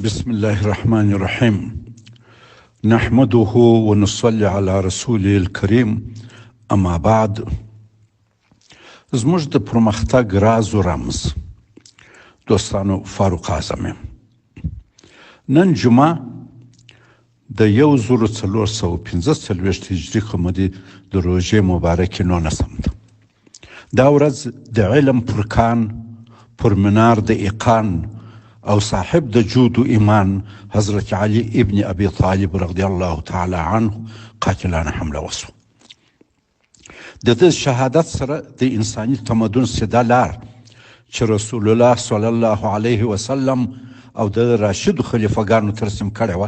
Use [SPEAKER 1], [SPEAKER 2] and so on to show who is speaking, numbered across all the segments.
[SPEAKER 1] بسم الله الرحمن الرحيم. نحمده ونصلي على رسوله الكريم. اما بعد، زموږ د پرمختګ راز و رمز دوستانو فاروق اعظم یم. نن جمعه د 1445 هجري قمري د روژې مبارکې 19 ده. دا ورځ د علم پرکان، پرمنار د ایقان او صاحب د جود و ایمان حضرت علي ابن ابي طالب رضی الله تعالی عنه قاتلانه حمله وسو. د دې شهادت سره د انساني تمدن سیده لار چې رسول الله صلی الله علیه وسلم او د راشد خلیفګانو ترسیم کړی و،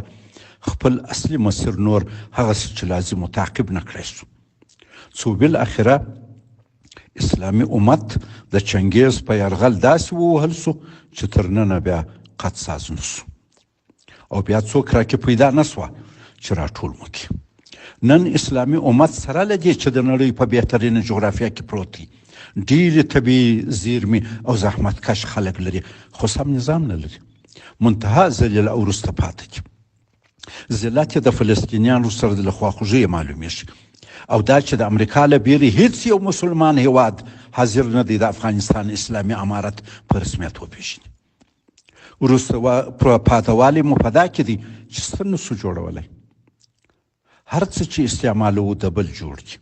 [SPEAKER 1] خپل اصلي مسیر نور هغه چې لازم تعقیب نه کړی شو. څو بالاخره اسلامي امت د چنګیز په یرغل داسې ووهل سو چې تر ننه بیا قد ساز نسو او بیا څوک راکې پیدا نسوه چې راټول وکړي. نن اسلامي امت سره له دې چې د نړۍ په بهترینه جغرافیه کې پروت دی، ډېرې طبیعي زیرمې او زحمتکش خلک لري، خو سم نظام نه لري. منتها ذلیل او وروسته پاتې دي. ذلت یې د فلسطینیانو سره د خواخوږۍ معلومیږي، او دا چې د امریکا له بیرې هیڅ یو مسلمان هیواد حاضر نه دی د افغانستان اسلامي امارت په رسمیت وپېژني. وروسته پاتهوالی مو په دا کې دی چې څه نسو جوړولی. هر څه چې استعمالوو د بل جوړ دي.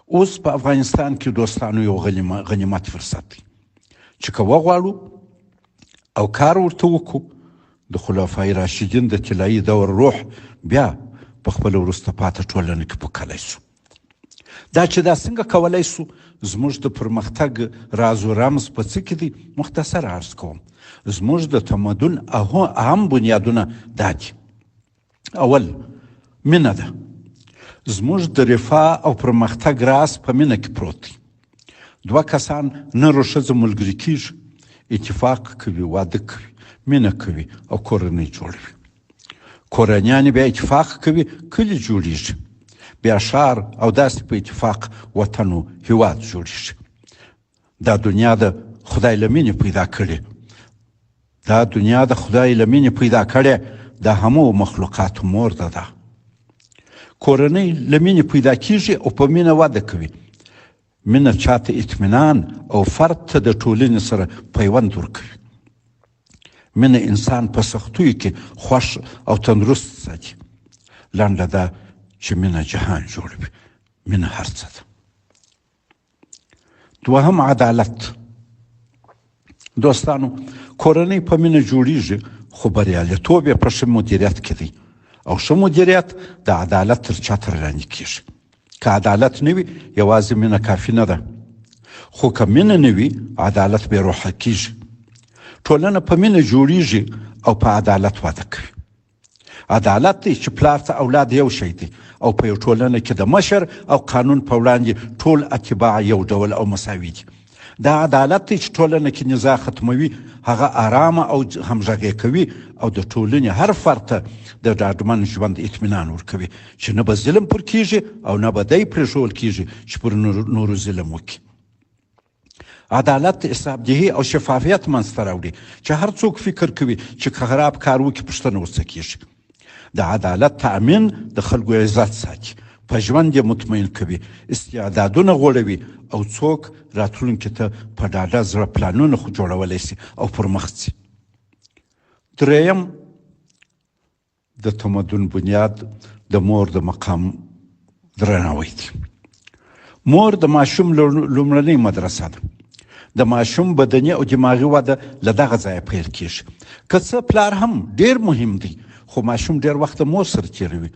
[SPEAKER 1] اوس په افغانستان کې دوستانو یو غنیمت فرصت دی چې که وغواړو او کار ورته وکړو، د خلفای راشدین د طلایي دور روح بیا په خپل وروسته پاته ټولنه کې پوکلی سو. دا چې دا څنګه کولی سو، زموږ د پرمختګ راز و رمز په څه کې دی مختصر عرض کوم. زموږ د تمدن اهم بنیادونه دا دي. اول، مینه ده. زموږ د رفاه او پرمختګ راز په مینه کې پروت دی. دوه کسان نر و ښځه ملګري کیږي، اتفاق کوي، واده کوي، مینه کوي او کورنۍ جوړوي. کورنیان بیا اتفاق کوي، کلی جوړیږي، بیا ښار او داسې په اتفاق وطن و هیواد جوړیږي. دا دنیا د خدای له مینې پیدا کړې، دا دنیا د خدای له مینې پیدا کړې، د همو مخلوقاتو مور ده. کورنۍ له مینې پیدا کیږي او په مینه وده کوي. مینه چاته اطمینان او فرد ته د ټولنې سره پیوند ورکوي. مینه انسان په سختیو کې خوښ او تندرست ساتي. لنډه ده چې مینه جهان جوړوي. مینه هر څه ده. دوهم، عدالت. دوستانو، کورنۍ په مینه جوړیږي، خو بریالیتوب یې په ښه مدیریت کې دی، او ښه مدیریت د عدالت تر چتر لاندې کیږي. که عدالت نه وي، یوازې مینه کافي نه ده، خو که مینه نه وي، عدالت بې روحه کیږي. ټولنه په مینه جوړیږي او په عدالت واده کوي. عدالت دی چې پلار ته اولاد یو شی دی، او په یو ټولنه کې د مشر او قانون په وړاندې ټول اتباع یو ډول او مساوي دي. دا عدالت دی چې ټولنه کې نزاع ختموي، هغه آرامه او همغږي کوي، او د ټولنې هر فرد ته د ډاډمن ژوند اطمینان ورکوي چې نه به ظلم پر کیږي او نه به دی پرېښول کیږي چې پر نورو ظلم وکړي. عدالت حسابدهي او شفافیت منځته راوړي چې هر څوک فکر کوي چې که خراب کار وکړي پوښتنه ورڅخه کیږي. د عدالت تأمین د خلکو عزت ساتي، په ژوند یې مطمئن کوي، استعدادونه غوړوي، او څوک راتلونکي ته په ډاډه زړه پلانونه خو جوړولی سي او پر مخ ځي. درېیم، د تمدن بنیاد د مور د مقام درناوی دی. مور د ماشوم لومړنۍ مدرسه ده. د ماشوم بدني او دماغي وده له دغه ځایه پیل کیږي. که څه پلار هم ډیر مهم دی، خو ماشوم ډیر وخت د مور سره تیروي.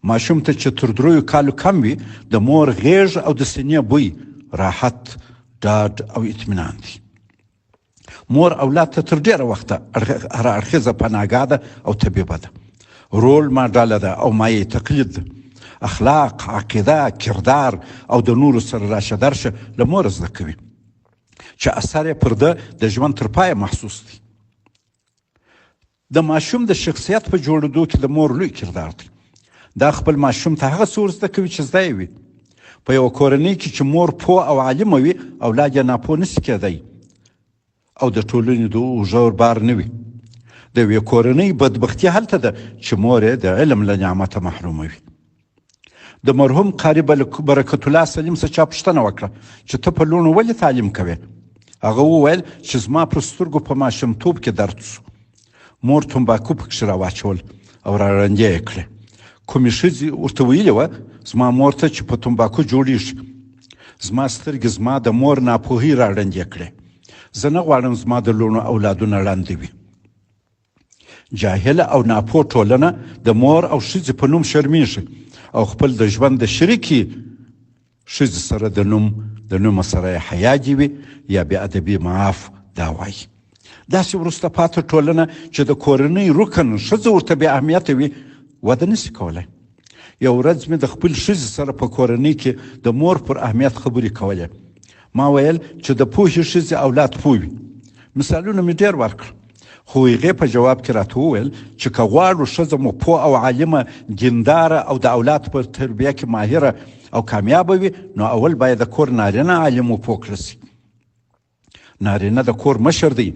[SPEAKER 1] ماشوم ته چې تر 3 کالو کم وي، د مور غیږ او د سینې بوی راحت، ډاډ او اطمینان دی. مور اولاد ته تر ډیره وخته هر اړخیزه پناهګاه ده او طبیبه ده. رول ماډله ده او مایه تقلید ده. اخلاق، عقیده، کردار او د نورو سره راشه درشه له مور زده کوي، چې اثر یې پر ده د ژوند تر پایه محسوس دی. د ماشوم د شخصیت په جوړېدو کې د مور لوی کردار دی. دا خپل ماشوم ته هغه څه ورزده کوي چې زده یې وي. په یوه کورنۍ کې چې مور پوه او عالمه وي، اولاد یې ناپوه نسي کېدی او د ټولنې د اوږو بار نه وي. د یوې کورنۍ بدبختي هلته ده چې مور یې د علم له نعمته محرومه وي. د مرحوم قاري برکت الله سلیم څخه چا پوښتنه وکړه چې ته په لوڼو ولې تعلیم کوې؟ هغه وویل چې زما پر سترګو په ماشومتوب کې درد سو. مور تنباکو پکښې راواچول او را ړندې یې کړې. کومې ښځې ورته ویلې وه زما مور ته چې په تنباکو جوړیږي. زما سترګې زما د مور ناپوهي را ړندې کړې. زه نه غواړم زما د لوڼو اولادونه ړانده وي. جاهله او ناپوه ټولنه د مور او ښځې په نوم شرمیږي او خپل د ژوند د شریکې ښځې سره د نوم سره یې حیا دې وي یا بې ادبي معاف دا وایي. داسې وروسته پاته ټولنه چې د کورنۍ رکن ښځه ورته بې اهمیته وي وده نشي کولی. یو ورځ مې د خپل ښځې سره په کورنۍ کې د مور پر اهمیت خبرې کولې. ما ویل چې د پوهې ښځې اولاد پوه وي. مثالونه مې ډېر ورکړل خو هغې په جواب کې راته وویل چې که غواړو ښځه مو پوه او عالمه دینداره او د اولاد په تربیه کې ماهره او کامیابه وي نو اول باید د کور نارینه عالم و پوه کړه سي. نارینه د کور مشر دی.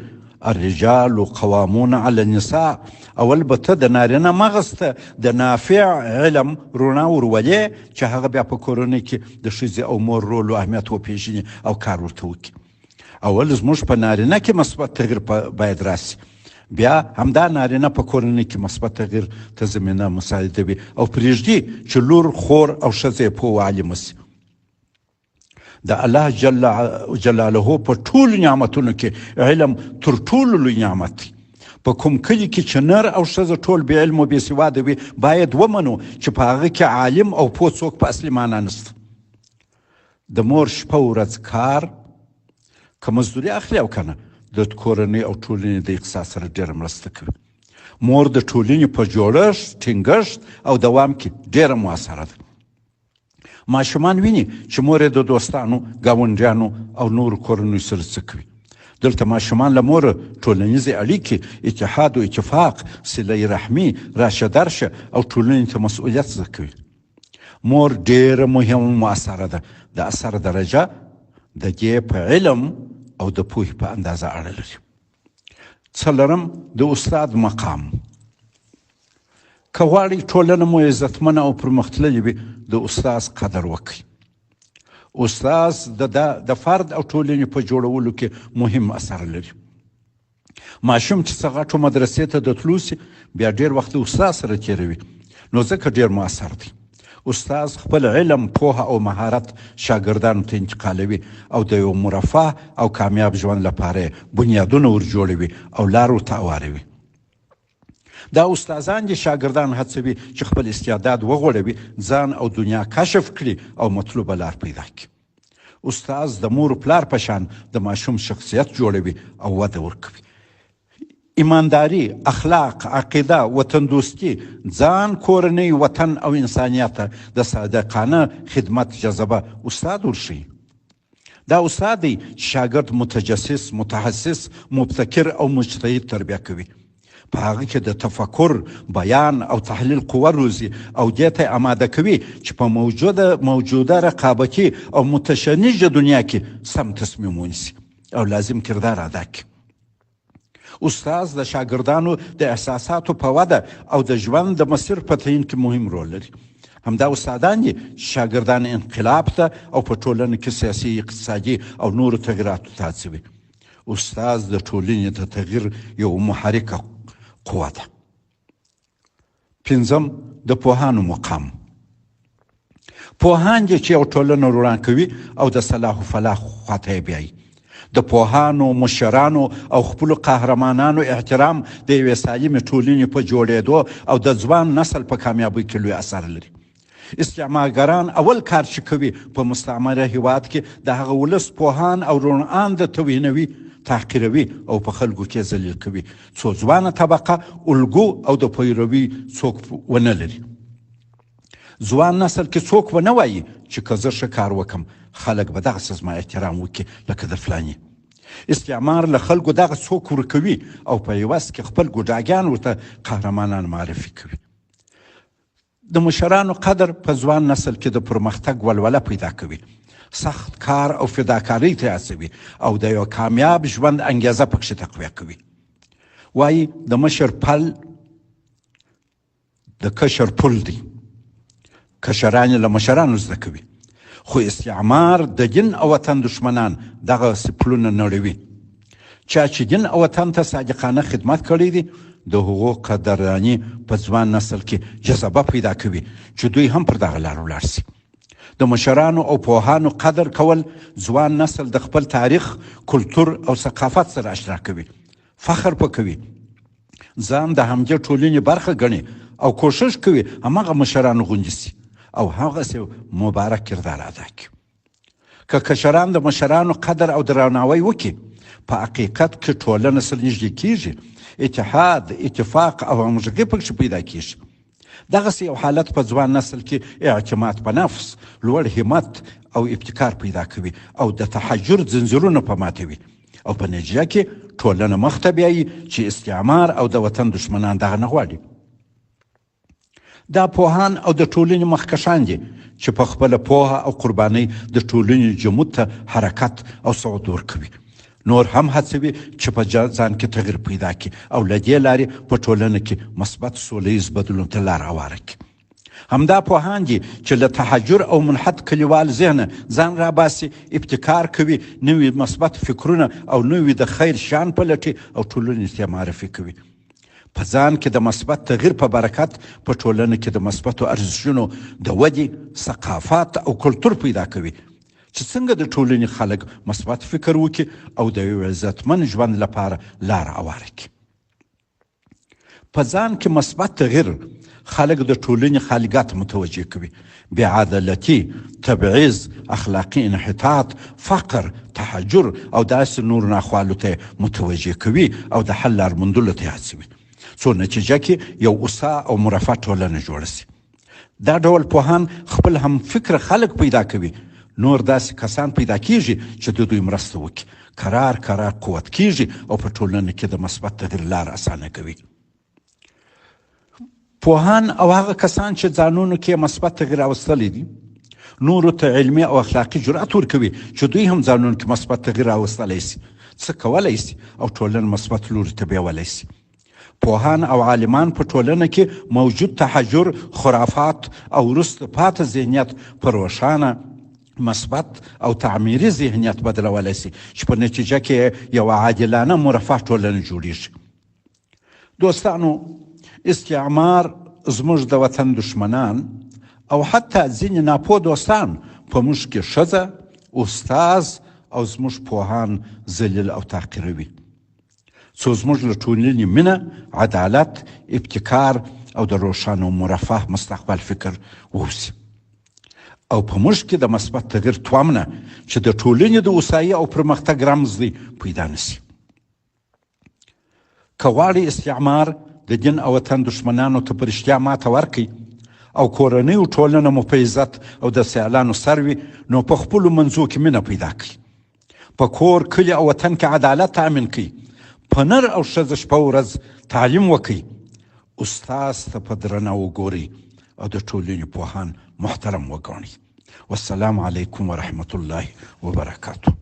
[SPEAKER 1] الرجال قوامون على النساء. اول به ته د نارینه مغز ته د نافع علم رڼا ورولې چې هغه بیا په کورنۍ کې د ښځې او مور رول او اهمیت وپېژني او کار ورته وکړي. اول زموږ په نارینه کې مثبت تغییر باید راسي. بیا همدا نارینه په کورنۍ کې مثبت تغییر ته زمینه مساعده وي او پرېږدي چې لور خور او ښځه یې پوه عالمه سي. د الله جل جلاله په ټولو نعمتونو کې علم تر ټولو لوی نعمت دی. په کوم کلي کې چې نر او ښځه ټول بې علم او بې سواده وي باید ومنو چې په هغه کې عالم او پوه څوک په اصلي معنا نشته. د مور شپه ورځ کار که مزدوري اخلي او که نه د کورنۍ او ټولنې د اقتصاد سره ډېره مرسته کوي. مور د ټولنې په جوړښت ټینګښت او دوام کې ډېره مؤثره ده. ماشومان ویني چې مور یې د دوستانو ګاونډیانو او نورو کورنیو سره څه کوي. دلته ماشومان له موره ټولنیزې اړیکې اتحاد و اتفاق صله رحمي راشه درشه او ټولنې ته مسؤلیت زده کوي. مور ډېره مهمه مؤثره ده. د اثر درجه د دې په علم او د پوهې په اندازه اړه لري. څلورم د استاد مقام. که غواړئ ټولنه مو عزتمنه او پرمختللې وي د استاد قدر وکړئ. استاد د فرد او ټولنې په جوړولو کې مهم اثر لري. ماشوم چې څه غټو مدرسې ته د تلو سي بیا ډېر وخت د استاد سره تېروي نو ځکه ډېر مؤثر دی. استاد خپل علم پوهه او مهارت شاګردانو ته انتقالوي او د یو مرفه او کامیاب ژوند لپاره بنیادونه ور جوړوي او لار ورته هواروي. دا استادان دي شاګردان هڅوي چې خپل استعداد وغوړوي ځان او دنیا کشف کړي او مطلوبه لار پیدا کړي. استاد د مور پلار په شان د ماشوم شخصیت جوړوي او وده ورکوي. ایمانداري اخلاق عقیده وطن دوستي ځان کورنۍ وطن او انسانیت د صادقانه خدمت جذبه استاد ورشي. دا استاد دی شاګرد متجسس متحسس مبتکر او مجتهد تربیه کوي. په هغه کې د تفکر بیان او تحلیل قوه روزي او دې ته آماده کوي چې په موجوده رقابتي او متشنجه دنیا کې سم تصمیم ونیسي او لازم کردار ادا کړي. استاد د شاګردانو د احساساتو په وده او د ژوند د مسیر په تعیین کې مهم رول لري. همدا استادان دي شاګردان انقلاب ته او په ټولنه کې سیاسي اقتصادي او نورو تغییراتو ته هڅوي. استاد د ټولنې د تغییر یو محرکه قوه ده. پنځم د پوهانو مقام. پوهان دي چې یو ټولنه روڼه کوي او د صلاح و فلاح خواته یې بیایي. د پوهانو مشرانو او خپلو قهرمانانو احترام د یوې سالمې ټولنې په جوړېدو او د ځوان نسل په کامیابۍ کې لوی اثر لري. استعمارګران اول کار چې کوي په مستعمره هیواد کې د هغه ولس پوهان او روڼان د توهینوي تحقیروي او په خلکو کې ذلیل کوي څو ځوانه طبقه الګو او د پیروي څوک ونه لري. ځوان نسل کې څوک ونه وایي چې که زه ښه کار وکړم خلک به دغسې زما احترام وکړي لکه د فلاني. استعمار له خلکو دغه څوک ورکوي او په عوض کې خپل ګوډاګیان ورته قهرمانان معرفي کوي. د مشرانو قدر په ځوان نسل کې د پرمختګ ولوله پیدا کوي. سخت کار او فداکارۍ ته هڅوي او د یو کامیاب ژوند انګیزه پکښې تقویه کوي. وایي د مشر پل د کشر پل دی، کشران له مشرانو زده کوي، خو استعمار د دین او وطن دشمنان دغه پلونه نړوي. چا چې دین او وطن ته صادقانه خدمت کړی دی د هغو قدرداني په ځوان نسل کې جذبه پیدا کوي چې دوی هم پر دغه لار ولاړ سي. د مشرانو او پوهانو قدر کول ځوان نسل د خپل تاریخ، کلتور او ثقافت سره اشنا کوي، فخر په کوي، ځان د همدې ټولنې برخه ګڼي او کوشش کوي همغه مشرانو غوندې سي او هغسې مبارک کردار ادا کړي. که کشران د مشرانو قدر او درناوی وکړي، په حقیقت کې ټولنه سره نږدې کیږي، اتحاد، اتفاق او همغږي پکې پیدا کیږي. دغسې یو حالت په ځوان نسل کې اعتماد په نفس، لوړ همت او ابتکار پیدا کوي او د تحجر ځنځیرونه په ماتوي او په نتیجه کې ټولنه مخ ته بیایي چې استعمار او د وطن دشمنان دغه نه غواړي. دا پوهان او د ټولنې مخکښان دي چې په خپله پوهه او قربانۍ د ټولنې جمود ته حرکت او صعود ورکوي. نور هم هڅوي چې په ځان کې تغییر پیدا کړي او له دې لارې په ټولنه کې مثبت سولیز بدلون ته لار هواره کړي. همدا پوهان دي چې له تحجر او منحط کلیوال ذهنه ځان راباسي، ابتکار کوي، نوي مثبت فکرونه او نوي د خیر شیان پلټي او ټولنې ته معرفي کوي. په ځان کې د مثبت تغییر په برکت په ټولنه کې د مثبتو ارزښتونو د ودې، ثقافت او کلتور پیدا کوي چې څنګه د ټولنې خلک مثبت فکر وکړي او د یو عزتمن ژوند لپاره لار هواره کړي. په ځان کې مثبت تغییر خلک د ټولنې خالقات متوجه کوي. بې عدالتي، تبعیض، اخلاقي انحطاط، فقر، تحجر او داسې نور ناخوالو ته متوجه کوي او د حل لار موندلو ته هڅوي، څو نتیجه کې یو هوسا او مرفه ټولنه جوړه سي. دا ډول پوهان خپل هم فکر خلک پیدا کوي. نور داسې کسان پیدا کیږي چې د دوی مرسته وکړي، کرار قوت کیږي او په ټولنه کې د مثبت تغییر لار اسانه کوي. پوهان او هغه کسان چې ځانونو کې مثبت تغییر راوستلی دي نورو ته علمي او اخلاقي جرأت ورکوي چې دوی هم ځانونو کې مثبت تغییر راوستلی سي، څه کولی سي او ټولنه مثبت لوري ته بیولی سي. پوهان او عالمان په ټولنه کې موجود تحجر، خرافات او وروسته پاتې ذهنیت په روښانه، مثبت او تعمیري ذهنیت بدلولی سي چې په نتیجه کې یو عادلانه مرفه ټولنه جوړیږي. دوستانو، استعمار زموږ د وطن دشمنان او حتی ځینې ناپوه دوستان په موږ کې ښځه، استاز او زموږ پوهان ذلیل او تحقیروي، څو زموږ له ټولنې مینه، عدالت، ابتکار او د روښانه او مرفه مستقبل فکر ووسي او په موږ کې د مثبت تغییر تومنه چې د ټولنې د هوسايي او پرمختګ رمز دی پیدا نسي. که غواړئ استعمار د دین او وطن دشمنانو ته په رښتیا ماته ورکړي او کورنۍ او ټولنه مو په عزت او د سیالانو سر وي، نو په خپلو منځو کې مینه پیدا کړئ، په کور، کلي او وطن کې عدالت تامین کړئ، په نر او ښځه شپه ورځ تعلیم وکړئ، استاز ته په درنه وګورئ او د ټولنې پوهان محترم وګڼئ. والسلام علیکم ورحمة الله وبرکاته.